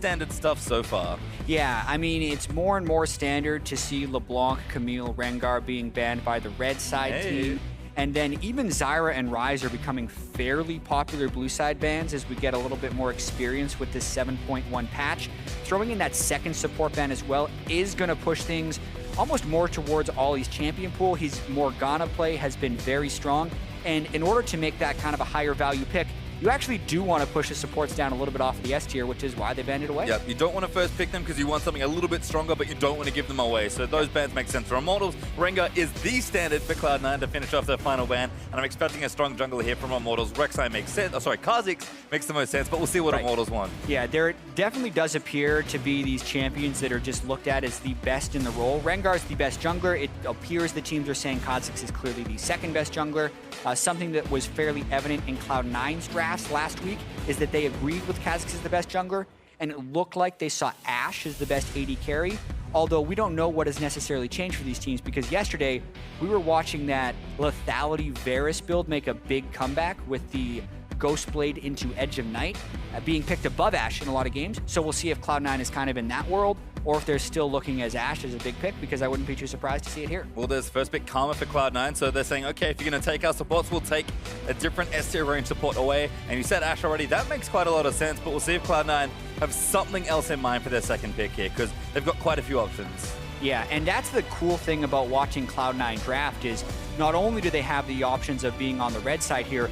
standard stuff so far. Yeah, I mean, it's more and more standard to see LeBlanc, Camille, Rengar being banned by the red side team. And then even Zyra and Ryze are becoming fairly popular blue side bans as we get a little bit more experience with this 7.1 patch. Throwing in that second support ban as well is going to push things almost more towards Olleh's champion pool. His Morgana play has been very strong. And in order to make that kind of a higher value pick, you actually do want to push the supports down a little bit off the S tier, which is why they banned it away. Yep, you don't want to first pick them because you want something a little bit stronger, but you don't want to give them away. So those bans make sense for Immortals. Rengar is the standard for Cloud9 to finish off their final ban, and I'm expecting a strong jungler here from Immortals. Rek'Sai makes sense. Oh, sorry, Kha'Zix makes the most sense, but we'll see what Immortals want. Yeah, there definitely does appear to be these champions that are just looked at as the best in the role. Rengar's the best jungler. It appears the teams are saying Kha'Zix is clearly the second best jungler. Something that was fairly evident in Cloud9's drafts last week is that they agreed with Kha'Zix as the best jungler, and it looked like they saw Ashe as the best AD carry, although we don't know what has necessarily changed for these teams, because yesterday we were watching that lethality Varus build make a big comeback with the Ghostblade into Edge of Night being picked above Ashe in a lot of games. So we'll see if Cloud9 is kind of in that world, or if they're still looking as Ashe as a big pick, because I wouldn't be too surprised to see it here. Well, there's first pick Karma for Cloud9, so they're saying, okay, if you're going to take our supports, we'll take a different S-tier range support away. And you said Ashe already, that makes quite a lot of sense, but we'll see if Cloud9 have something else in mind for their second pick here, because they've got quite a few options. Yeah, and that's the cool thing about watching Cloud9 draft is not only do they have the options of being on the red side here,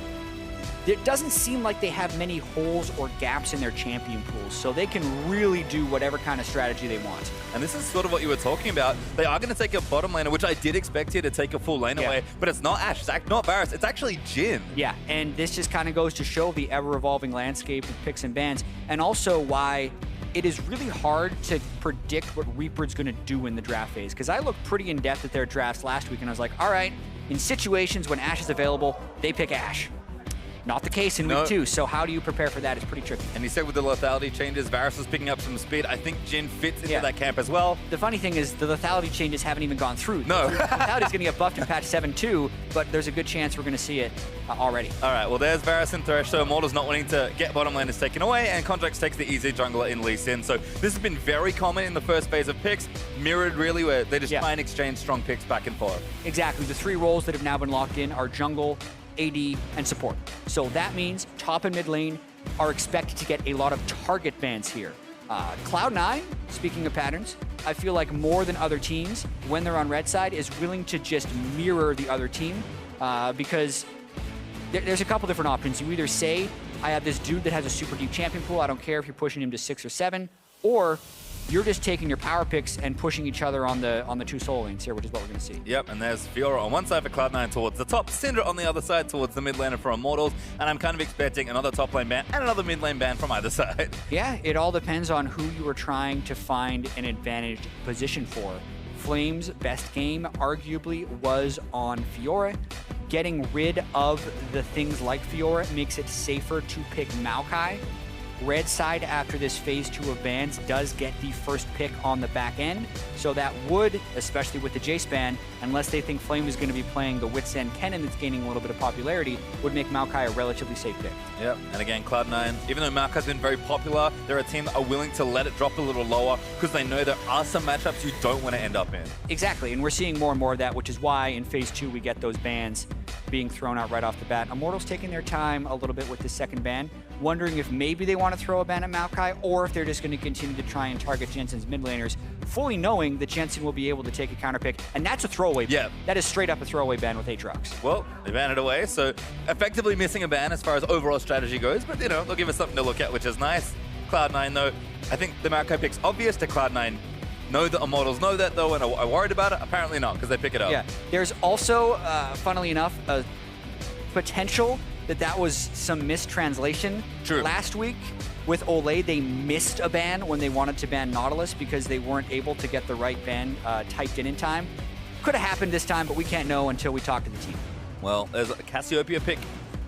it doesn't seem like they have many holes or gaps in their champion pools, so they can really do whatever kind of strategy they want. And this is sort of what you were talking about. They are going to take a bottom laner, which I did expect here to take a full lane away, but it's not Ashe, it's not Varus, it's actually Jhin. Yeah, and this just kind of goes to show the ever-evolving landscape of picks and bans, and also why it is really hard to predict what Reaper's going to do in the draft phase, because I looked pretty in-depth at their drafts last week, and I was like, all right, in situations when Ashe is available, they pick Ashe. Not the case in week 2, so how do you prepare for that? It's pretty tricky. And he said with the lethality changes, Varus was picking up some speed. I think Jhin fits into that camp as well. The funny thing is the lethality changes haven't even gone through. No. Lethality is going to get buffed in patch 7.2, but there's a good chance we're going to see it already. All right, well, there's Varus and Thresh, so Immortals not wanting to get bottom laners taken away, and Contractz takes the easy jungler in Lee Sin. So this has been very common in the first phase of picks, mirrored really, where they just try and exchange strong picks back and forth. Exactly. The 3 roles that have now been locked in are jungle, AD, and support. So that means top and mid lane are expected to get a lot of target bans here. Cloud9, speaking of patterns, I feel like more than other teams, when they're on red side, is willing to just mirror the other team because there's a couple different options. You either say, I have this dude that has a super deep champion pool, I don't care if you're pushing him to 6 or 7, or you're just taking your power picks and pushing each other on the 2 solo lanes here, which is what we're going to see. Yep, and there's Fiora on one side for Cloud9 towards the top, Syndra on the other side towards the mid laner for Immortals, and I'm kind of expecting another top lane ban and another mid lane ban from either side. Yeah, it all depends on who you are trying to find an advantaged position for. Flame's best game arguably was on Fiora. Getting rid of the things like Fiora makes it safer to pick Maokai. Red side, after this phase 2 of bans, does get the first pick on the back end. So that would, especially with the Jace ban, unless they think Flame is going to be playing the Wits End Kennen that's gaining a little bit of popularity, would make Maokai a relatively safe pick. Yep, and again, Cloud9, even though Maokai's been very popular, they're a team that are willing to let it drop a little lower because they know there are some matchups you don't want to end up in. Exactly, and we're seeing more and more of that, which is why in phase 2 we get those bans being thrown out right off the bat. Immortals taking their time a little bit with this second ban, wondering if maybe they want to throw a ban at Maokai or if they're just going to continue to try and target Jensen's mid laners, fully knowing that Jensen will be able to take a counter pick, and that's a throwaway ban. That is straight up a throwaway ban with Aatrox. Well, they banned it away, so effectively missing a ban as far as overall strategy goes, but you know, they'll give us something to look at, which is nice. Cloud9 though, I think the Maokai pick's obvious to Cloud9. Know that Immortals know that though, and are worried about it? Apparently not, because they pick it up. Yeah, there's also, funnily enough, a potential that was some mistranslation. True. Last week with Olleh, they missed a ban when they wanted to ban Nautilus because they weren't able to get the right ban typed in time. Could have happened this time, but we can't know until we talk to the team. Well, there's a Cassiopeia pick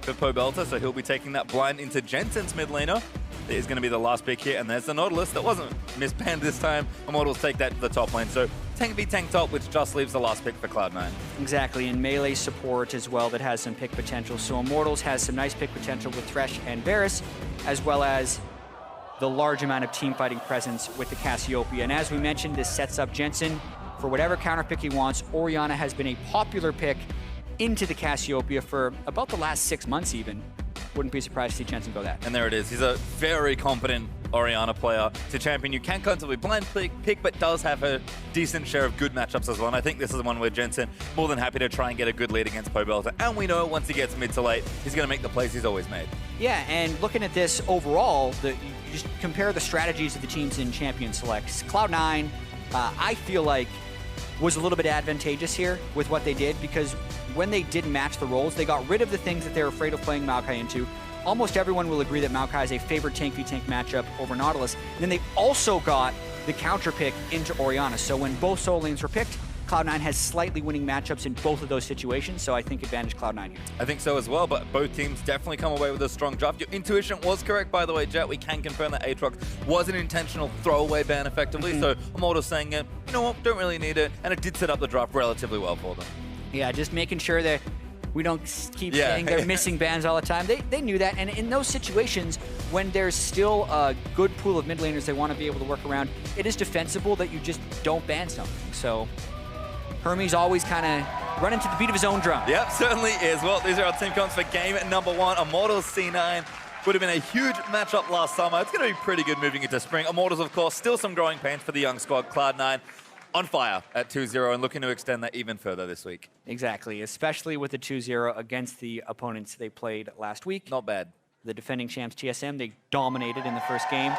for Pobelter, so he'll be taking that blind into Jensen's mid laner. It is going to be the last pick here, and there's the Nautilus that wasn't misbanned this time. Immortals take that to the top lane, so tank v tank top, which just leaves the last pick for Cloud9. Exactly, and melee support as well that has some pick potential. So Immortals has some nice pick potential with Thresh and Varus, as well as the the large amount of team fighting presence with the Cassiopeia. And as we mentioned, this sets up Jensen for whatever counter pick he wants. Orianna has been a popular pick into the Cassiopeia for about the last 6 months even. Wouldn't be surprised to see Jensen go that. And there it is. He's a very competent Orianna player. It's a champion you can comfortably blind pick, but does have a decent share of good matchups as well. And I think this is one where Jensen more than happy to try and get a good lead against Pobelter. And we know once he gets mid to late, he's going to make the plays he's always made. Yeah, and looking at this overall, you just compare the strategies of the teams in Champion Selects. Cloud9, I feel like, was a little bit advantageous here with what they did, because when they did match the roles, they got rid of the things that they were afraid of playing Maokai into. Almost everyone will agree that Maokai is a favorite tank v tank matchup over Nautilus. And then they also got the counter pick into Orianna. So when both solo lanes were picked, Cloud9 has slightly winning matchups in both of those situations, so I think advantage Cloud9 here. I think so as well, but both teams definitely come away with a strong draft. Your intuition was correct, by the way, Jatt. We can confirm that Aatrox was an intentional throwaway ban, effectively, so Immortals saying, you know what, don't really need it, and it did set up the draft relatively well for them. Yeah, just making sure that we don't keep saying they're missing bans all the time. They knew that, and in those situations, when there's still a good pool of mid laners they want to be able to work around, it is defensible that you just don't ban something. So Hermes always kind of running to the beat of his own drum. Yep, certainly is. Well, these are our team comps for game number 1. Immortals C9 would have been a huge matchup last summer. It's going to be pretty good moving into spring. Immortals, of course, still some growing pains for the young squad. Cloud9 on fire at 2-0 and looking to extend that even further this week. Exactly, especially with the 2-0 against the opponents they played last week. Not bad. The defending champs TSM, they dominated in the first game.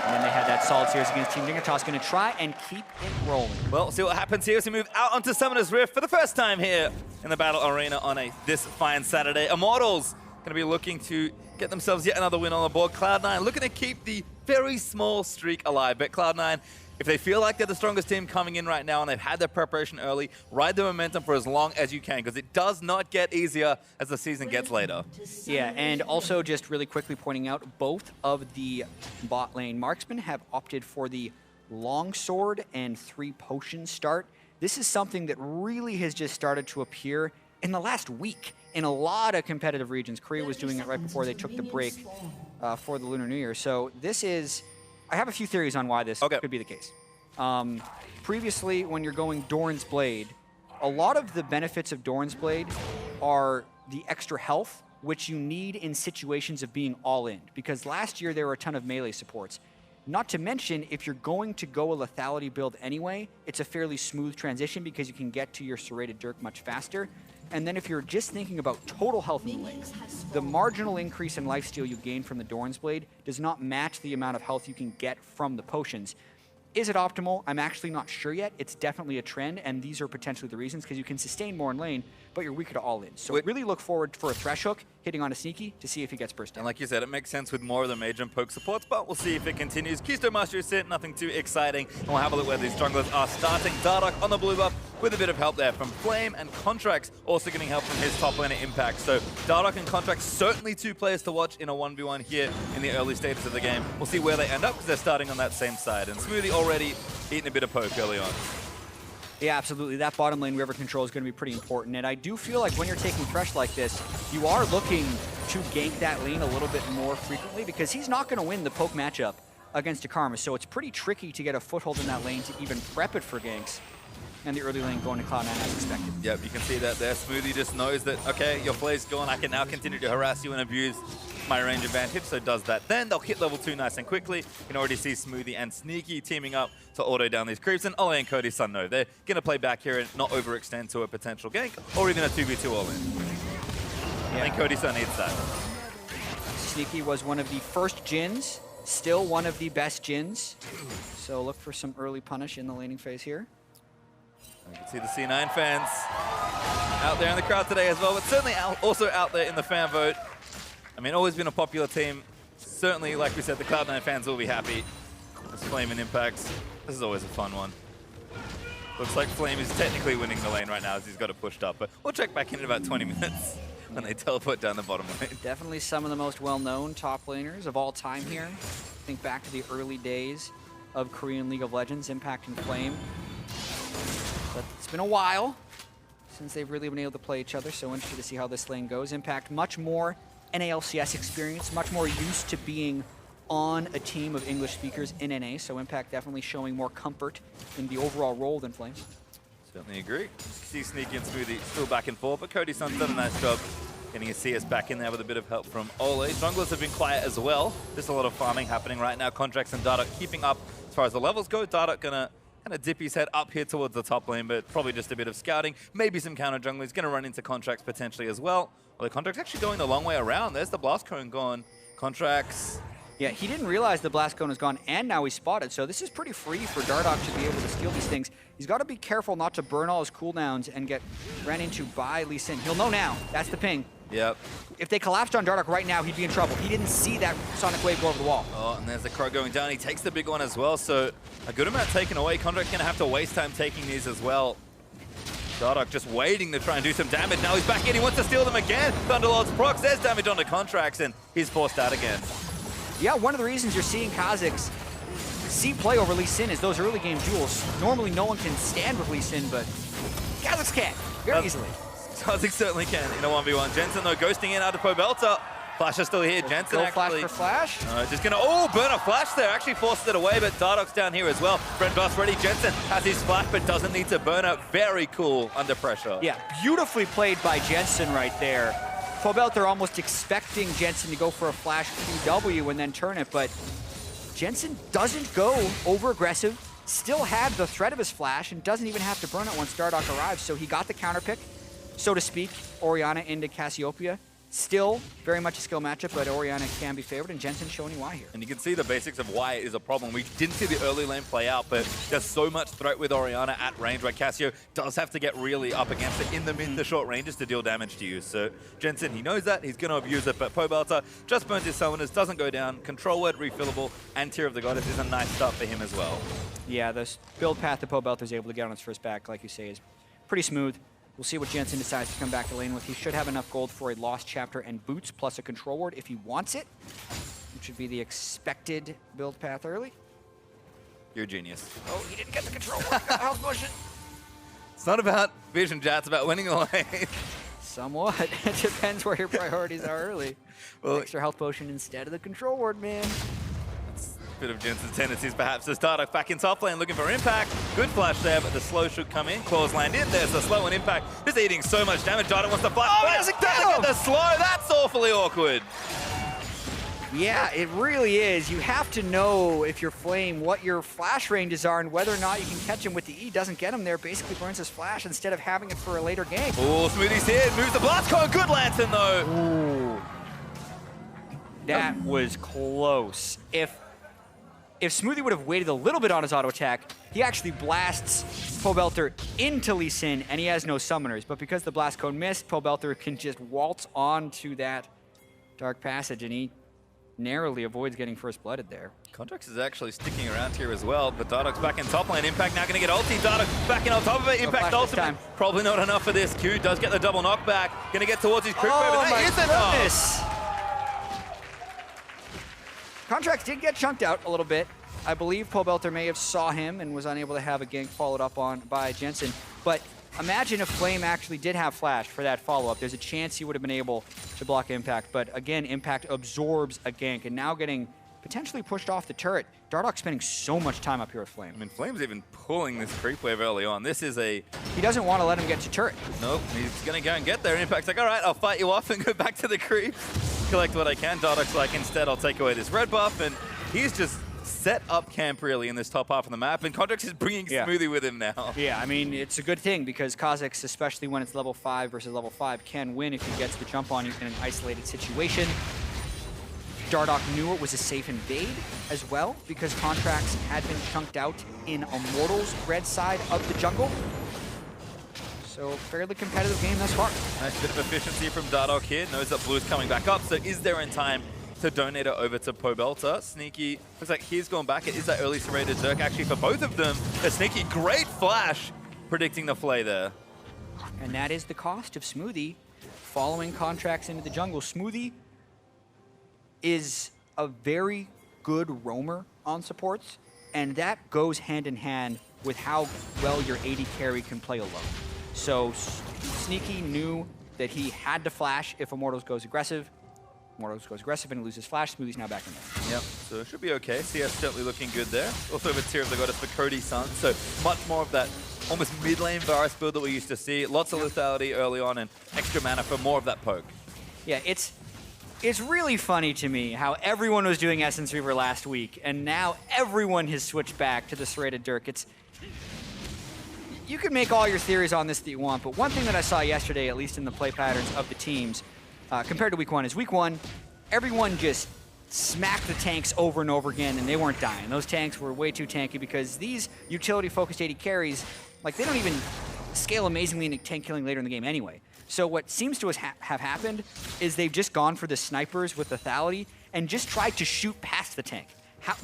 And then they had that solid series against Team Dignitas, going to try and keep it rolling. Well, see what happens here as we move out onto Summoner's Rift for the first time here in the Battle Arena on this fine Saturday. Immortals going to be looking to get themselves yet another win on the board. Cloud9 looking to keep the very small streak alive. But Cloud9, if they feel like they're the strongest team coming in right now and they've had their preparation early, ride the momentum for as long as you can, because it does not get easier as the season gets later. Yeah, and also just really quickly pointing out, both of the bot lane marksmen have opted for the longsword and 3 potion start. This is something that really has just started to appear in the last week in a lot of competitive regions. Korea was doing it right before they took the break for the Lunar New Year. So this is... I have a few theories on why this could be the case. Previously, when you're going Doran's Blade, a lot of the benefits of Doran's Blade are the extra health, which you need in situations of being all in. Because last year, there were a ton of melee supports. Not to mention, if you're going to go a lethality build anyway, it's a fairly smooth transition because you can get to your serrated Dirk much faster. And then if you're just thinking about total health in the lane, the marginal increase in lifesteal you gain from the Doran's Blade does not match the amount of health you can get from the potions. Is it optimal? I'm actually not sure yet. It's definitely a trend, and these are potentially the reasons, because you can sustain more in lane, but you're weaker to all in. So really look forward for a Thresh hook hitting on a Sneaky to see if he gets burst down. And like you said, it makes sense with more of the mage and poke supports, but we'll see if it continues. Keystone Mastery Sit, nothing too exciting. And we'll have a look where these junglers are starting. Dardoch on the blue buff with a bit of help there from Flame, and Contractz also getting help from his top laner Impact. So Dardoch and Contractz, certainly 2 players to watch in a 1v1 here in the early stages of the game. We'll see where they end up, because they're starting on that same side. And Smoothie already eating a bit of poke early on. Yeah, absolutely. That bottom lane river control is going to be pretty important. And I do feel like when you're taking Thresh like this, you are looking to gank that lane a little bit more frequently, because he's not going to win the poke matchup against a Karma. So it's pretty tricky to get a foothold in that lane to even prep it for ganks. And the early lane going to Cloud9 as expected. Yep, you can see that there. Smoothie just knows that, okay, your play's gone. I can now continue to harass you and abuse my range advantage, so does that. Then they'll hit level 2 nice and quickly. You can already see Smoothie and Sneaky teaming up to auto down these creeps, and Olleh and Cody Sun know they're going to play back here and not overextend to a potential gank, or even a 2v2 all-in. Yeah. I think Cody Sun needs that. Sneaky was one of the first Jhins, still one of the best Jhins. So look for some early punish in the laning phase here. You can see the C9 fans out there in the crowd today as well, but certainly also out there in the fan vote. I mean, always been a popular team. Certainly, like we said, the Cloud9 fans will be happy. This Flame and Impacts, this is always a fun one. Looks like Flame is technically winning the lane right now as he's got it pushed up, but we'll check back in about 20 minutes when they teleport down the bottom lane. Definitely some of the most well-known top laners of all time here. Think back to the early days of Korean League of Legends, Impact and Flame. But it's been a while since they've really been able to play each other, so interested to see how this lane goes. Impact, much more NALCS experience, much more used to being on a team of English speakers in NA, so Impact definitely showing more comfort in the overall role than Flame. Certainly agree. See Sneaky and Smoothie still back and forth, but Cody Sun's done a nice job getting his CS back in there with a bit of help from Olleh. Junglers have been quiet as well. Just a lot of farming happening right now. Contractz and Dardoch keeping up as far as the levels go. Dardoch gonna kind of dip his head up here towards the top lane, but probably just a bit of scouting. Maybe some counter jungling. He's gonna run into Contractz potentially as well. Well, the Contract's actually going the long way around. There's the blast cone gone. Contractz. Yeah, he didn't realize the blast cone is gone, and now he's spotted. So this is pretty free for Dardoch to be able to steal these things. He's got to be careful not to burn all his cooldowns and get ran into by Lee Sin. He'll know now. That's the ping. Yep. If they collapsed on Dardoch right now, he'd be in trouble. He didn't see that Sonic Wave go over the wall. Oh, and there's the Crow going down. He takes the big one as well, so a good amount taken away. Contract's going to have to waste time taking these as well. Dardoch just waiting to try and do some damage. Now he's back in. He wants to steal them again. Thunderlord's procs. There's damage onto Contractz, and he's forced out again. Yeah, one of the reasons you're seeing Kha'Zix see play over Lee Sin is those early game duels. Normally no one can stand with Lee Sin, but Kha'Zix can very easily. Kha'Zix certainly can in a 1v1. Jensen though ghosting in out of Pobelter. Flash is still here. Jensen actually. Flash for flash. Just gonna, burn a flash there. Actually forced it away, but Dardoch's down here as well. Brent Blast ready. Jensen has his flash, but doesn't need to burn it. Very cool under pressure. Yeah, beautifully played by Jensen right there. Pobelter almost expecting Jensen to go for a flash QW and then turn it, but Jensen doesn't go over aggressive, still had the threat of his flash, and doesn't even have to burn it once Dardoch arrives, so he got the counter pick, so to speak. Orianna into Cassiopeia. Still very much a skill matchup, but Orianna can be favored, and Jensen's showing you why here. And you can see the basics of why it is a problem. We didn't see the early lane play out, but there's so much threat with Orianna at range where Cassio does have to get really up against it in the mid to short ranges to deal damage to you. So Jensen, he knows that, he's going to abuse it, but Pobelter just burns his summoners, doesn't go down. Control word, refillable, and Tear of the Goddess is a nice start for him as well. Yeah, the build path that Pobelter is able to get on his first back, like you say, is pretty smooth. We'll see what Jensen decides to come back to lane with. He should have enough gold for a Lost Chapter and boots, plus a control ward if he wants it, which should be the expected build path early. You're a genius. Oh, he didn't get the control ward. Got health potion. It's not about vision, Jatt. It's about winning the lane. Somewhat. It depends where your priorities are early. Well, extra health potion instead of the control ward, man. Bit of Jensen's tendencies perhaps as Dardoch back in top lane looking for impact. Good flash there, but the slow should come in. Claws land in. There's the slow and impact. Just eating so much damage. Dardoch wants to flash. Oh, he doesn't get the slow. That's awfully awkward. Yeah, it really is. You have to know if you're Flame what your flash ranges are and whether or not you can catch him with the E. Doesn't get him there, basically burns his flash instead of having it for a later game. Oh, Smoothie's here. Moves the blast cone. Good lantern though. Ooh. That was close. If Smoothie would have waited a little bit on his auto attack, he actually blasts Pobelter into Lee Sin, and he has no summoners. But because the blast cone missed, Pobelter can just waltz onto that dark passage, and he narrowly avoids getting first blooded there. Contractz is actually sticking around here as well, but Dardoch's back in top lane. Impact now going to get ulti. Dardoch back in on top of it. Impact ultimate. Probably not enough for this. Q does get the double knockback. Going to get towards his crit wave, but that is enough. Contractz did get chunked out a little bit. I believe Pobelter may have saw him and was unable to have a gank followed up on by Jensen. But imagine if Flame actually did have flash for that follow-up. There's a chance he would have been able to block Impact. But again, Impact absorbs a gank and now getting potentially pushed off the turret. Dardoch spending so much time up here with Flame. I mean, Flame's even pulling this creep wave early on. This is a... He doesn't want to let him get to turret. Nope, he's going to go and get there. Impact's like, all right, I'll fight you off and go back to the creep. Collect what I can. Dardoch's like, instead, I'll take away this red buff. And he's just set up camp, really, in this top half of the map. And Contractz is bringing Smoothie with him now. Yeah, I mean, it's a good thing because Kha'Zix, especially when it's level 5 versus level 5, can win if he gets the jump on you in an isolated situation. Dardoch knew it was a safe invade as well because Contractz had been chunked out in Immortals' red side of the jungle. So fairly competitive game thus far. Nice bit of efficiency from Dardoch here. Knows that blue's coming back up, so is there in time to donate it over to Pobelter? Sneaky, looks like he's gone back. It is that early serrated Zerk actually for both of them. A Sneaky, great flash, predicting the flay there. And that is the cost of Smoothie following Contractz into the jungle. Smoothie is a very good roamer on supports, and that goes hand in hand with how well your AD carry can play alone. So Sneaky knew that he had to flash if Immortals goes aggressive. Immortals goes aggressive and loses flash. Smoothie's now back in there. Yep, so it should be okay. CS certainly looking good there. Also over tier of the goddess for Cody Sun, so much more of that almost mid-lane Varus build that we used to see. Lots of lethality early on and extra mana for more of that poke. Yeah, it's really funny to me how everyone was doing Essence Reaver last week, and now everyone has switched back to the serrated Dirk. You can make all your theories on this that you want, but one thing that I saw yesterday, at least in the play patterns of the teams, compared to week one, is week one, everyone just smacked the tanks over and over again, and they weren't dying. Those tanks were way too tanky because these utility-focused AD carries, like, they don't even scale amazingly into tank killing later in the game anyway. So what seems to have happened is they've just gone for the snipers with lethality and just tried to shoot past the tank.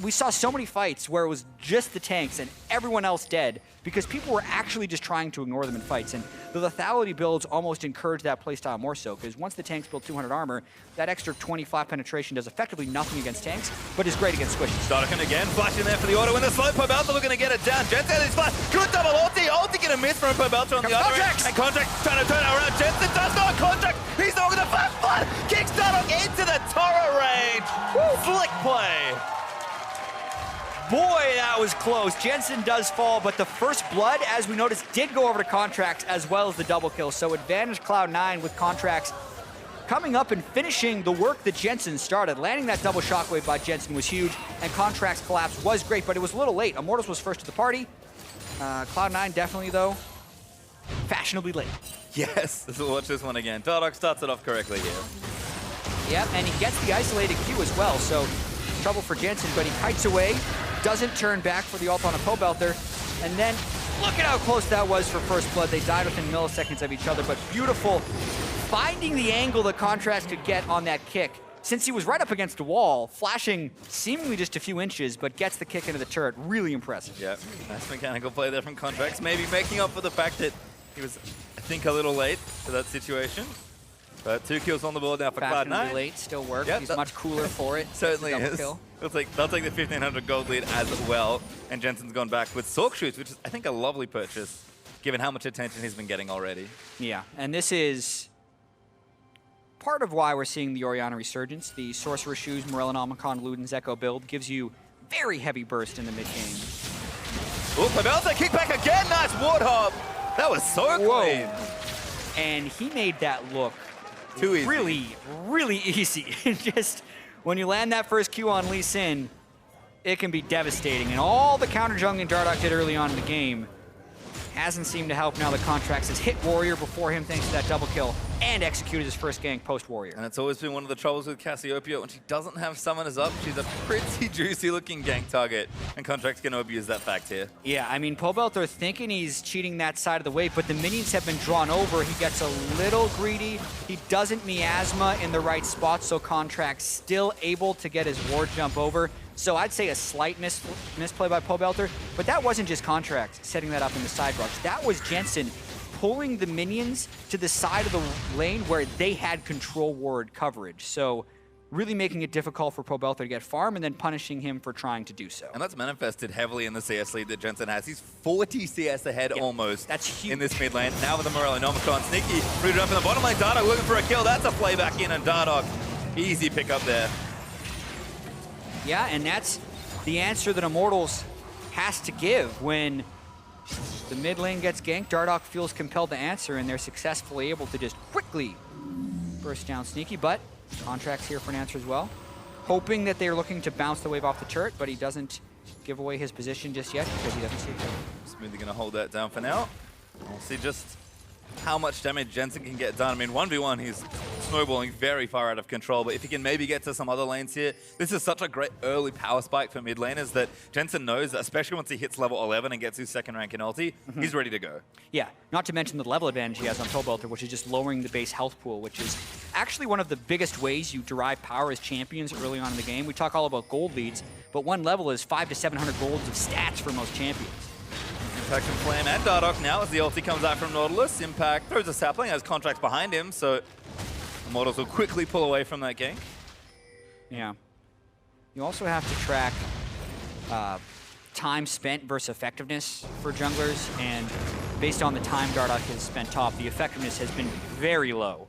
We saw so many fights where it was just the tanks and everyone else dead because people were actually just trying to ignore them in fights. And the lethality builds almost encourage that playstyle more so, because once the tanks build 200 armor, that extra 25 penetration does effectively nothing against tanks, but is great against squishes. Dardoch again, flashing there for the auto in the slow. Pobelter looking to get it down. Jensen has his flash. Good double ulti. Ulti gonna miss from Pobelter on the other end. And Contractz trying to turn it around. Jensen does not. Contractz, he's not gonna flash flood. Kicks Dardoch into the turret range. Woo. Flick play. Boy, that was close. Jensen does fall, but the first blood, as we noticed, did go over to Contractz as well as the double kill. So advantage Cloud9 with Contractz coming up and finishing the work that Jensen started. Landing that double shockwave by Jensen was huge, and Contractz collapse was great, but it was a little late. Immortals was first to the party. Cloud9 definitely, though, fashionably late. Yes, let's watch this one again. Dardoch starts it off correctly here. Yep, and he gets the isolated Q as well, so trouble for Jensen, but he kites away. Doesn't turn back for the ult on a Pobelter. And then, look at how close that was for first blood. They died within milliseconds of each other, but beautiful. Finding the angle that Contractz could get on that kick. Since he was right up against the wall, flashing seemingly just a few inches, but gets the kick into the turret. Really impressive. Yeah, nice mechanical play there from Contractz. Maybe making up for the fact that he was, I think, a little late for that situation. But 2 kills on the board now for Cloud9. Late still works. Yep, He's much cooler for it. Certainly is. Kill. They'll take the 1,500 gold lead as well. And Jensen's gone back with Sork Shoots, which is, I think, a lovely purchase, given how much attention he's been getting already. Yeah, and this is part of why we're seeing the Orianna resurgence. The Sorcerer Shoes, Morellonomicon, Luden's Echo build gives you very heavy burst in the mid-game. Oh, Pobelter kick back again. Nice Warthog. That was so clean. And he made that look too easy. Really, really easy. Just when you land that first Q on Lee Sin, it can be devastating. And all the counter jungling Dardoch did early on in the game hasn't seemed to help now that Contractz has hit Warrior before him thanks to that double kill and executed his first gank post-Warrior. And it's always been one of the troubles with Cassiopeia. When she doesn't have summoners up, she's a pretty juicy-looking gank target, and Contractz going to abuse that fact here. Yeah, I mean, Pobelter thinking he's cheating that side of the wave, but the minions have been drawn over. He gets a little greedy. He doesn't miasma in the right spot, so Contractz still able to get his ward jump over. So I'd say a slight misplay by Pobelter, but that wasn't just Contractz setting that up in the side rush. That was Jensen pulling the minions to the side of the lane where they had control ward coverage. So really making it difficult for Pobelter to get farm and then punishing him for trying to do so. And that's manifested heavily in the CS lead that Jensen has. He's 40 CS ahead almost. That's huge. In this mid lane. Now with the Morellonomicon, sneaky, rooted up in the bottom lane. Dardoch looking for a kill. That's a play back in, and Dardoch, easy pick up there. Yeah, and that's the answer that Immortals has to give when the mid lane gets ganked. Dardoch feels compelled to answer, and they're successfully able to just quickly burst down Sneaky, but Contractz here for an answer as well. Hoping that they're looking to bounce the wave off the turret, but he doesn't give away his position just yet because he doesn't see it. Smoothie going to hold that down for now. We'll see just how much damage Jensen can get done. I mean, 1v1, he's snowballing very far out of control, but if he can maybe get to some other lanes here, this is such a great early power spike for mid laners that Jensen knows that, especially once he hits level 11 and gets his second rank in ulti, he's ready to go. Yeah, not to mention the level advantage he has on Pobelter, which is just lowering the base health pool, which is actually one of the biggest ways you derive power as champions early on in the game. We talk all about gold leads, but one level is 500 to 700 golds of stats for most champions. Impact from Flame and Dardoch now as the ulti comes out from Nautilus. Impact throws a sapling, has Contractz behind him, so Immortals will quickly pull away from that gank. Yeah. You also have to track time spent versus effectiveness for junglers, and based on the time Dardoch has spent top, the effectiveness has been very low.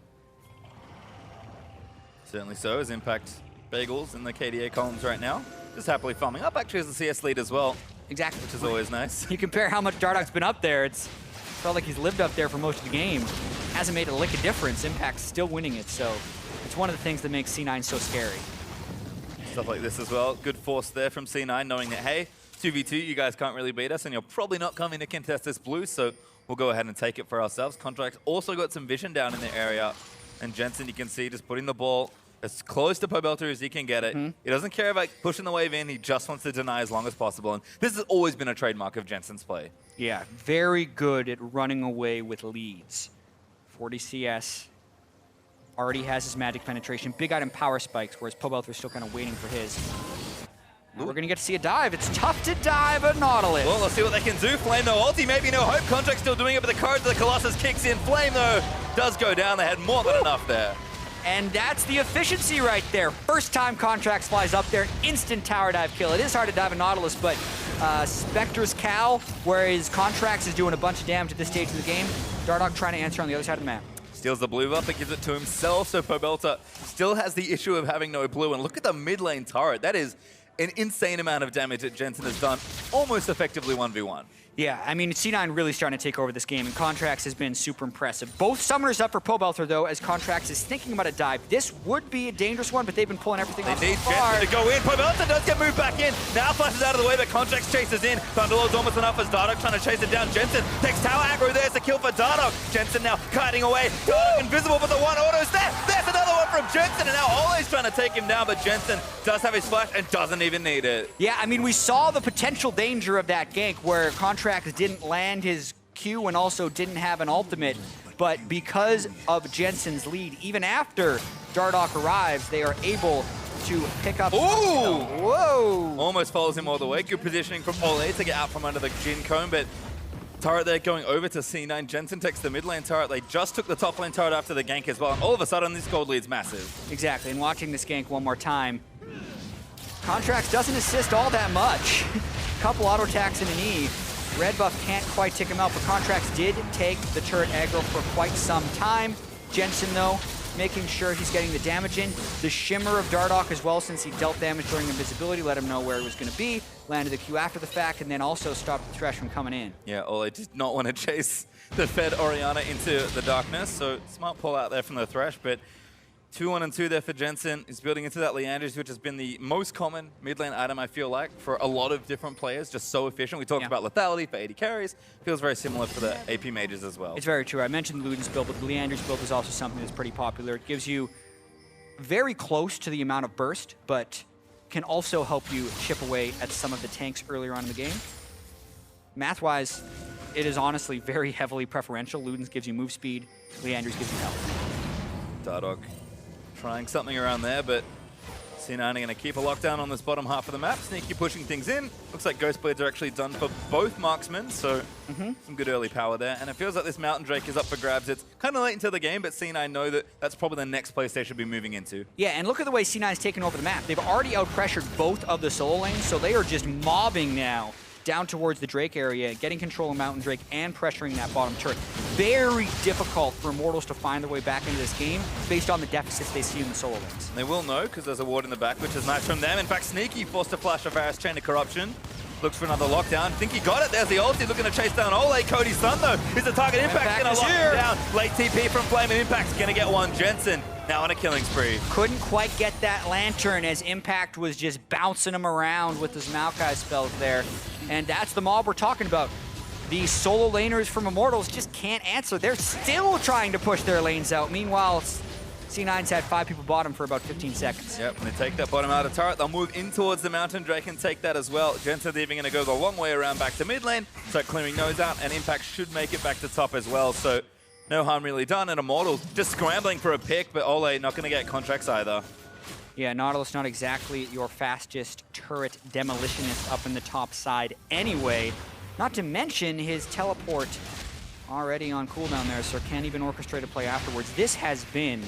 Certainly so, as Impact Bagels in the KDA columns right now. Just happily farming up, actually, as the CS lead as well. Exactly. Which is always nice. You compare how much Dardoch's been up there, it's felt like he's lived up there for most of the game. Hasn't made a lick of difference. Impact's still winning it, so it's one of the things that makes C9 so scary. Stuff like this as well. Good force there from C9, knowing that, hey, 2v2, you guys can't really beat us, and you're probably not coming to contest this blue, so we'll go ahead and take it for ourselves. Contractz also got some vision down in the area, and Jensen, you can see, just putting the ball as close to Pobelter as he can get it. He doesn't care about pushing the wave in, he just wants to deny as long as possible, and this has always been a trademark of Jensen's play. Yeah, very good at running away with leads. 40 CS, already has his magic penetration, big item power spikes, whereas Pobelter's still kind of waiting for his. Now we're going to get to see a dive. It's tough to dive at Nautilus. Well, let's see what they can do. Flame, no ulti, maybe no hope. Contractz still doing it, but the courage of the Colossus kicks in. Flame, though, does go down. They had more than enough there. And that's the efficiency right there. First time Contractz flies up there, instant tower dive kill. It is hard to dive at Nautilus, but Spectre's Cal, whereas Contractz is doing a bunch of damage at this stage of the game. Dardoch trying to answer on the other side of the map. Steals the blue buff and gives it to himself, so Pobelter still has the issue of having no blue. And look at the mid lane turret. That is an insane amount of damage that Jensen has done, almost effectively 1v1. Yeah, I mean, C9 really starting to take over this game, and Contractz has been super impressive. Both summoners up for Pobelter, though, as Contractz is thinking about a dive. This would be a dangerous one, but they've been pulling everything off so far. They need Jensen to go in. Pobelter does get moved back in. Now flashes out of the way, but Contractz chases in. Thunderlord's almost enough as Dardoch trying to chase it down. Jensen takes tower aggro. There's the kill for Dardoch. Jensen now kiting away. Dardoch invisible, but the one auto's there. There's another one from Jensen, and now Olleh's trying to take him down, but Jensen does have his flash and doesn't even need it. Yeah, I mean, we saw the potential danger of that gank where Contractz didn't land his Q and also didn't have an ultimate, but because of Jensen's lead, even after Dardoch arrives, they are able to pick up. Ooh! Whoa! Almost follows him all the way. Good positioning from Olleh to get out from under the Jhin cone, but turret there going over to C9. Jensen takes the mid lane turret. They just took the top lane turret after the gank as well, and all of a sudden this gold lead's massive. Exactly, and watching this gank one more time, Contractz doesn't assist all that much. Couple auto attacks and an E. Red buff can't quite tick him out, but Contractz did take the turret aggro for quite some time. Jensen, though, making sure he's getting the damage in. The shimmer of Dardoch as well, since he dealt damage during invisibility, let him know where it was going to be, landed the Q after the fact, and then also stopped the Thresh from coming in. Yeah, Olleh did not want to chase the fed Orianna into the darkness, so smart pull out there from the Thresh, but 2-1 and 2 there for Jensen. He's building into that Leanders, which has been the most common mid lane item, I feel like, for a lot of different players. Just so efficient. We talked about lethality for AD carries. Feels very similar for the AP mages as well. It's very true. I mentioned Luden's build, but the Leanders build is also something that's pretty popular. It gives you very close to the amount of burst, but can also help you chip away at some of the tanks earlier on in the game. Math-wise, it is honestly very heavily preferential. Luden's gives you move speed. Leanders gives you health. Dardoch trying something around there, but C9 are going to keep a lockdown on this bottom half of the map. Sneaky pushing things in. Looks like Ghost Blades are actually done for both marksmen, so some good early power there. And it feels like this Mountain Drake is up for grabs. It's kind of late into the game, but C9 know that that's probably the next place they should be moving into. Yeah, and look at the way C9's taken over the map. They've already out-pressured both of the solo lanes, so they are just mobbing now down towards the Drake area, getting control of Mountain Drake and pressuring that bottom turret. Very difficult for Immortals to find their way back into this game based on the deficits they see in the solo lanes. They will know because there's a ward in the back, which is nice from them. In fact, Sneaky forced to flash a Varus Chain of Corruption. Looks for another lockdown. Think he got it. There's the ulti looking to chase down Olleh. Cody Sun, though, is the target. Impact's going to lock him down. Late TP from Flame, and Impact's going to get one. Jensen now on a killing spree. Couldn't quite get that Lantern as Impact was just bouncing him around with his Maokai spells there. And that's the mob we're talking about. The solo laners from Immortals just can't answer. They're still trying to push their lanes out. Meanwhile, C9's had 5 people bottom for about 15 seconds. Yep, when they take that bottom out of turret, they'll move in towards the Mountain Drake and take that as well. Jensen's even going to go the long way around back to mid lane, start clearing those out, and Impact should make it back to top as well. So no harm really done, and Immortals just scrambling for a pick, but Olleh not going to get Contractz either. Yeah, Nautilus not exactly your fastest turret demolitionist up in the top side anyway. Not to mention his teleport already on cooldown there, so can't even orchestrate a play afterwards. This has been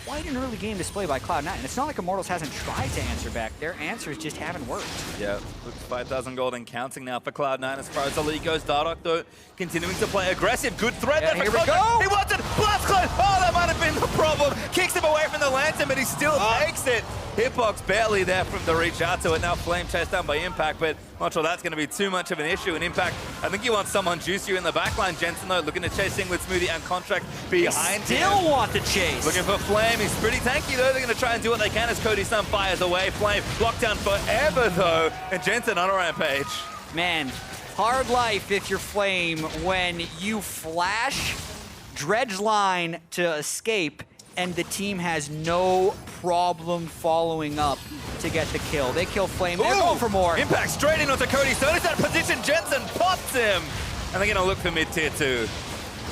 quite an early game display by Cloud9. And it's not like Immortals hasn't tried to answer back. Their answers just haven't worked. Yeah, looks 5,000 gold and counting now for Cloud9 as far as the league goes. Dardoch, though, continuing to play aggressive. Good threat there for Contractz. Go. He wants it. Blast clone. Oh, that might have been the problem. Kicks him away from the lantern, but he still takes it. Hitbox barely there from the reach out to it. Now Flame chased down by Impact, but not sure that's going to be too much of an issue. And Impact, I think he wants someone juicier in the backline. Jensen, though, looking to chase in with Smoothie and Contractz behind him. Still want the chase. Looking for Flame. He's pretty tanky, though. They're going to try and do what they can as Cody Sun fires away. Flame locked down forever, though. And Jensen on a rampage. Man, hard life if you're Flame when you flash Dredge line to escape and the team has no problem following up to get the kill. They kill Flame, they're going for more. Impact straight in onto Cody Sun. It's out of position. Jensen pops him. And they're going to look for mid-tier 2.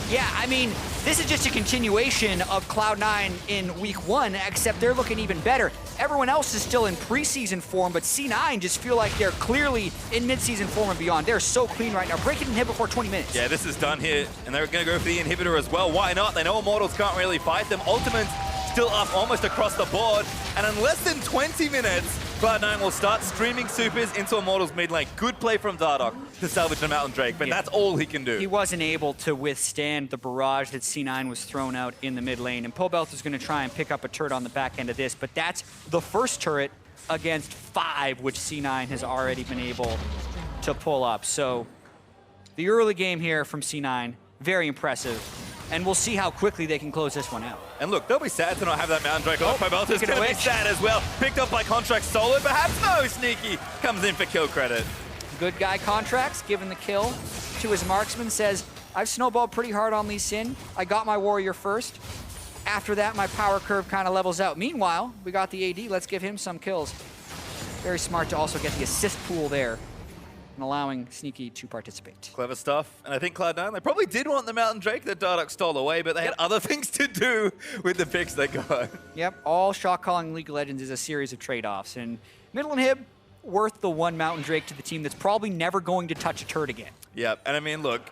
Yeah, I mean, this is just a continuation of Cloud9 in week 1, except they're looking even better. Everyone else is still in preseason form, but C9 just feel like they're clearly in mid-season form and beyond. They're so clean right now. Breaking inhib before 20 minutes. Yeah, this is done here, and they're going to go for the inhibitor as well. Why not? They know Immortals can't really fight them. Ultimate's still up almost across the board, and in less than 20 minutes, Cloud9 will start streaming supers into Immortals mid lane. Good play from Dardoch to salvage the Mountain Drake, but that's all he can do. He wasn't able to withstand the barrage that C9 was thrown out in the mid lane, and Pobelter is going to try and pick up a turret on the back end of this, but that's the first turret against 5, which C9 has already been able to pull up. So the early game here from C9, very impressive. And we'll see how quickly they can close this one out. And look, they'll be sad to not have that Mountain Drake. Oh, Pobelter's going to be sad as well. Picked up by Contractz solo, perhaps. No, Sneaky comes in for kill credit. Good guy Contractz, giving the kill to his marksman, says, I've snowballed pretty hard on Lee Sin. I got my warrior first. After that, my power curve kind of levels out. Meanwhile, we got the AD. Let's give him some kills. Very smart to also get the assist pool there and allowing Sneaky to participate. Clever stuff. And I think Cloud9, they probably did want the Mountain Drake that Dardoch stole away, but they had other things to do with the picks they got. Yep, all shot calling League of Legends is a series of trade-offs. And middle inhib, worth the 1 Mountain Drake to the team that's probably never going to touch a turret again. Yep, and I mean, look,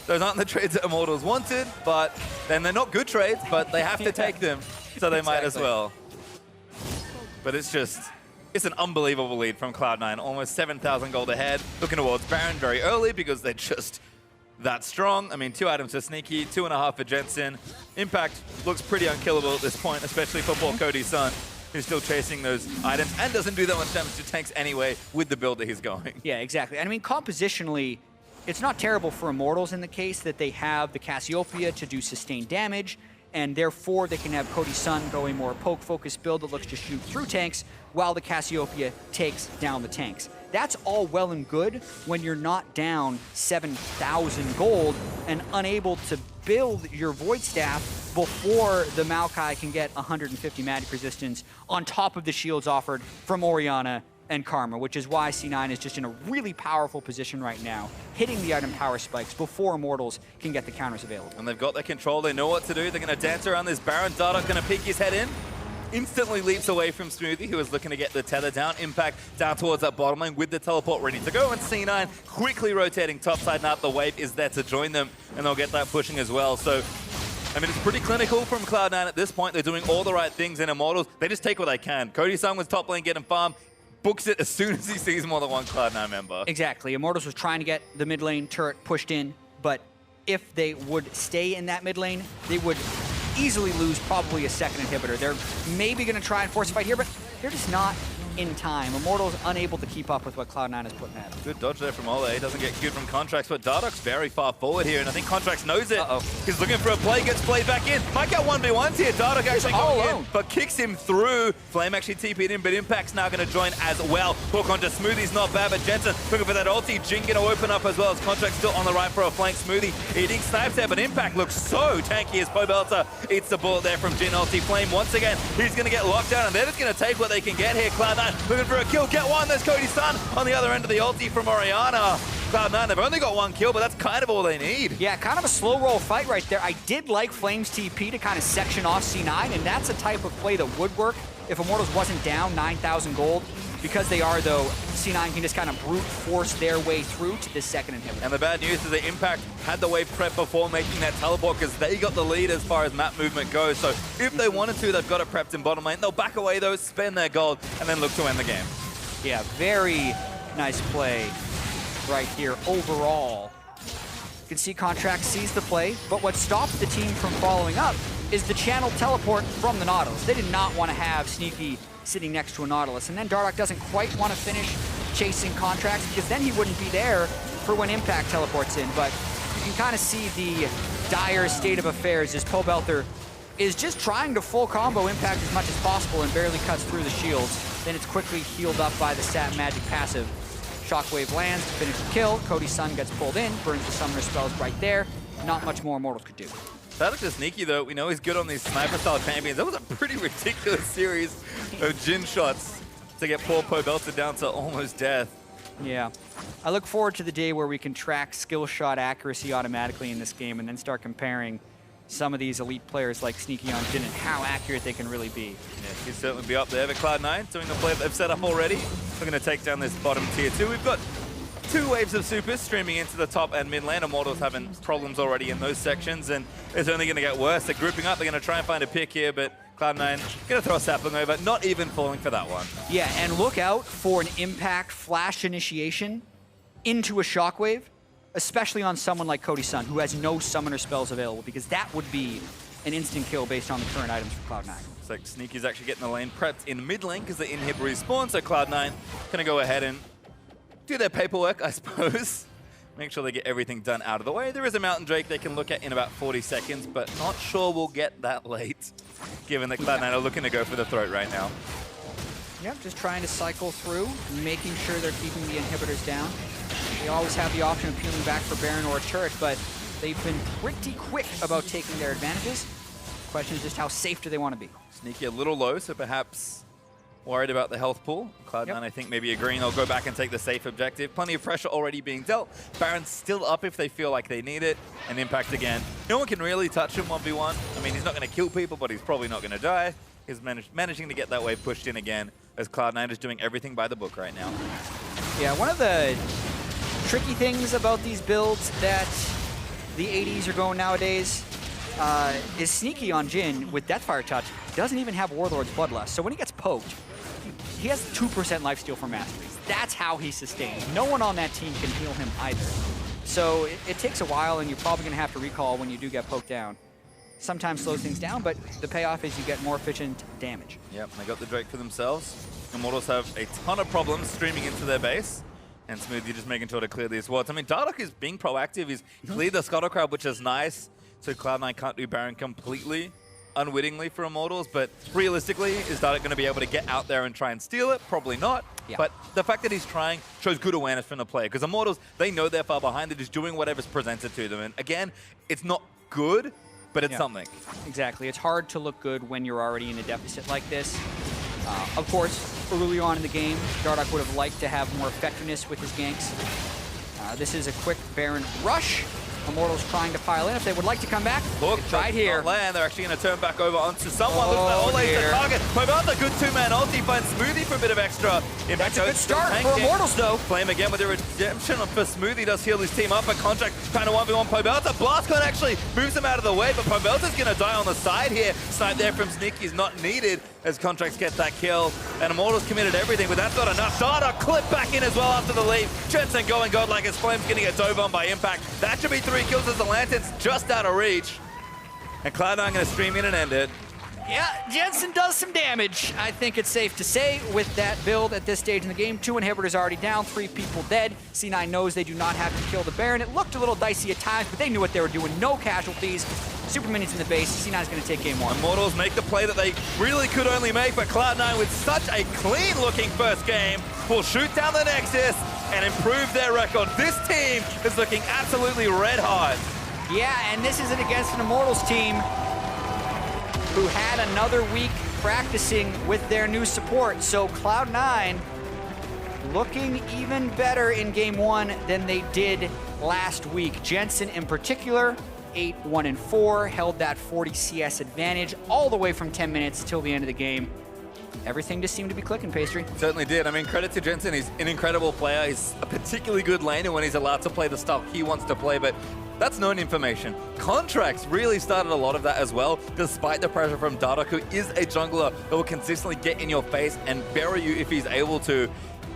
those aren't the trades that Immortals wanted, but then they're not good trades, but they have to take them, so they might as well. But it's an unbelievable lead from Cloud9, almost 7,000 gold ahead. Looking towards Baron very early because they're just that strong. I mean, 2 items for Sneaky, 2.5 for Jensen. Impact looks pretty unkillable at this point, especially for poor Cody Sun, who's still chasing those items and doesn't do that much damage to tanks anyway with the build that he's going. Yeah, exactly. And I mean, compositionally, it's not terrible for Immortals in the case that they have the Cassiopeia to do sustained damage, and therefore they can have Cody Sun go a more poke-focused build that looks to shoot through tanks while the Cassiopeia takes down the tanks. That's all well and good when you're not down 7,000 gold and unable to build your Void Staff before the Maokai can get 150 magic resistance on top of the shields offered from Orianna and Karma, which is why C9 is just in a really powerful position right now, hitting the item power spikes before Immortals can get the counters available. And they've got their control, they know what to do, they're going to dance around this Baron. Dardoch going to peek his head in, instantly leaps away from Smoothie, who is looking to get the tether down. Impact down towards that bottom lane with the teleport ready to go, and C9 quickly rotating topside now. The wave is there to join them, and they'll get that pushing as well. So, I mean, it's pretty clinical from Cloud9 at this point. They're doing all the right things in Immortals. They just take what they can. Cody Sun was top lane getting farm, books it as soon as he sees more than one Cloud9 member. Exactly. Immortals was trying to get the mid lane turret pushed in, but if they would stay in that mid lane, they would easily lose probably a second inhibitor. They're maybe going to try and force a fight here, but they're just not in time. Immortals unable to keep up with what Cloud9 is putting at. Good dodge there from Olleh. Doesn't get queued from Contractz, but Dardoch's very far forward here, and I think Contractz knows it. He's looking for a play, gets played back in. Might get 1v1s here. Dardoch actually going in, but kicks him through. Flame actually TP'd in, but Impact's now going to join as well. Hook onto Smoothie's not bad, but Jensen looking for that ulti. Jhin going to open up as well as Contractz still on the right for a flank. Smoothie eating snipes there, but Impact looks so tanky as Pobelter eats the bullet there from Jhin ulti. Flame once again, he's going to get locked down, and they're just going to take what they can get here. Cloud9 looking for a kill. Get one. There's Cody Sun on the other end of the ulti from Orianna. Cloud9, they've only got 1 kill, but that's kind of all they need. Yeah, kind of a slow roll fight right there. I did like Flame's TP to kind of section off C9, and that's a type of play that would work if Immortals wasn't down 9,000 gold Because they are, though, C9 can just kind of brute force their way through to this second inhibitor. And the bad news is that Impact had the wave prep before making that teleport because they got the lead as far as map movement goes. So if they wanted to, they've got it prepped in bottom lane. They'll back away, though, spend their gold, and then look to end the game. Yeah, very nice play right here overall. You can see Contractz sees the play, but what stops the team from following up is the channel teleport from the Nautilus. They did not want to have Sneaky sitting next to a Nautilus. And then Dardoch doesn't quite want to finish chasing Contractz because then he wouldn't be there for when Impact teleports in. But you can kind of see the dire state of affairs as Pobelter is just trying to full combo Impact as much as possible and barely cuts through the shields. Then it's quickly healed up by the Sat Magic passive. Shockwave lands to finish the kill. Cody Sun gets pulled in, burns the summoner spells right there. Not much more Immortals could do. That looks sneaky, though. We know he's good on these sniper-style champions. That was a pretty ridiculous series of Jhin shots to get poor Pobelter down to almost death. Yeah. I look forward to the day where we can track skill shot accuracy automatically in this game and then start comparing some of these elite players like Sneaky on Jhin and how accurate they can really be. Yeah, he'll certainly be up there. But Cloud9 doing the play that they've set up already. We're going to take down this bottom tier 2. We've got 2 waves of supers streaming into the top and mid lane. Immortals having problems already in those sections, and it's only going to get worse. They're grouping up. They're going to try and find a pick here, but Cloud9 going to throw a sapling over, not even falling for that one. Yeah, and look out for an Impact flash initiation into a Shockwave, especially on someone like Cody Sun, who has no summoner spells available, because that would be an instant kill based on the current items for Cloud9. It's like Sneaky's actually getting the lane prepped in mid lane because the inhib respawn, so Cloud9 going to go ahead and do their paperwork, I suppose. Make sure they get everything done out of the way. There is a Mountain Drake they can look at in about 40 seconds, but not sure we'll get that late, given that Cloud9 are looking to go for the throat right now. Yep, just trying to cycle through, making sure they're keeping the inhibitors down. They always have the option of peeling back for Baron or a turret, but they've been pretty quick about taking their advantages. The question is just how safe do they want to be? Sneaky a little low, so perhaps worried about the health pool. Cloud9, yep. I think maybe agreeing they'll go back and take the safe objective. Plenty of pressure already being dealt. Baron's still up if they feel like they need it. And Impact again. No one can really touch him 1v1. I mean, he's not going to kill people, but he's probably not going to die. He's managing to get that wave pushed in again, as Cloud9 is doing everything by the book right now. Yeah, one of the tricky things about these builds that the ADs are going nowadays is Sneaky on Jhin with Deathfire Touch doesn't even have Warlord's Bloodlust. So when he gets poked, he has 2% lifesteal for masteries. That's how he sustains. No one on that team can heal him either. So it takes a while, and you're probably going to have to recall when you do get poked down. Sometimes slows things down, but the payoff is you get more efficient damage. Yep, they got the Drake for themselves. Immortals have a ton of problems streaming into their base. And Smoothie just making sure to clear these wards. I mean, Dardoch is being proactive. He's cleared the Scuttle Crab, which is nice. So Cloud9 can't do Baron completely, unwittingly for Immortals. But realistically, is Dardoch going to be able to get out there and try and steal it? Probably not. Yeah. But the fact that he's trying shows good awareness from the player. Because Immortals, they know they're far behind. They're just doing whatever's presented to them. And again, it's not good, but it's something. Exactly. It's hard to look good when you're already in a deficit like this. Of course, early on in the game, Dardoch would have liked to have more effectiveness with his ganks. This is a quick Baron rush. Immortals trying to pile in. If they would like to come back, look, right here. Land. They're actually going to turn back over onto someone. Looks like Olleh's the target. Pobelter, good two-man ulti, finds Smoothie for a bit of extra. That's a good start for Immortals, though. Flame again with a redemption for Smoothie. Does heal his team up. A Contractz trying to 1v1 Pobelter. Blastcon actually moves him out of the way, but Pobelter's going to die on the side here. Snipe there from Sneaky is not needed as Contractz gets that kill. And Immortals committed everything, but that's not enough. Dardoch clip back in as well after the lead. Jensen going godlike as Flame's getting a dove on by Impact. That should be 3 kills as the Lantern's just out of reach. And Cloud9 going to stream in and end it. Yeah, Jensen does some damage, I think it's safe to say, with that build at this stage in the game. 2 inhibitors already down, 3 people dead. C9 knows they do not have to kill the Baron. It looked a little dicey at times, but they knew what they were doing. No casualties. Super minions in the base. C9 is going to take game 1. Immortals make the play that they really could only make, but Cloud9 with such a clean-looking first game will shoot down the Nexus and improve their record. This team is looking absolutely red hot. Yeah, and this isn't against an Immortals team who had another week practicing with their new support. So Cloud9 looking even better in game 1 than they did last week. Jensen in particular, 8-1-4, held that 40 CS advantage all the way from 10 minutes till the end of the game. everything just seemed to be clicking, Pastry. Certainly did. I mean, credit to Jensen. He's an incredible player. He's a particularly good laner when he's allowed to play the stuff he wants to play, but that's known information. Contractz really started a lot of that as well, despite the pressure from Dardoch, who is a jungler that will consistently get in your face and bury you if he's able to.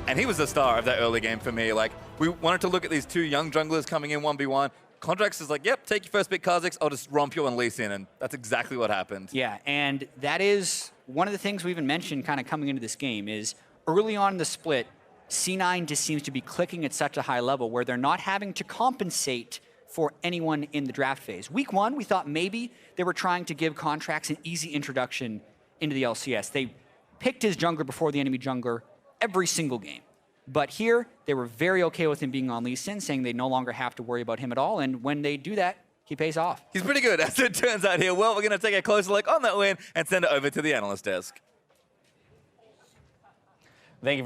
And he was the star of that early game for me. Like, we wanted to look at these two young junglers coming in 1v1. Contractz is like, yep, take your first pick, Kha'Zix. I'll just romp you and Lee Sin, and that's exactly what happened. Yeah, and that is one of the things we even mentioned kind of coming into this game is early on in the split, C9 just seems to be clicking at such a high level where they're not having to compensate for anyone in the draft phase. Week 1, we thought maybe they were trying to give Contractz an easy introduction into the LCS. They picked his jungler before the enemy jungler every single game. But here, they were very okay with him being on Lee Sin, saying they no longer have to worry about him at all. And when they do that, he pays off. He's pretty good, as it turns out here. Well, we're going to take a closer look on that win and send it over to the analyst desk. Thank you.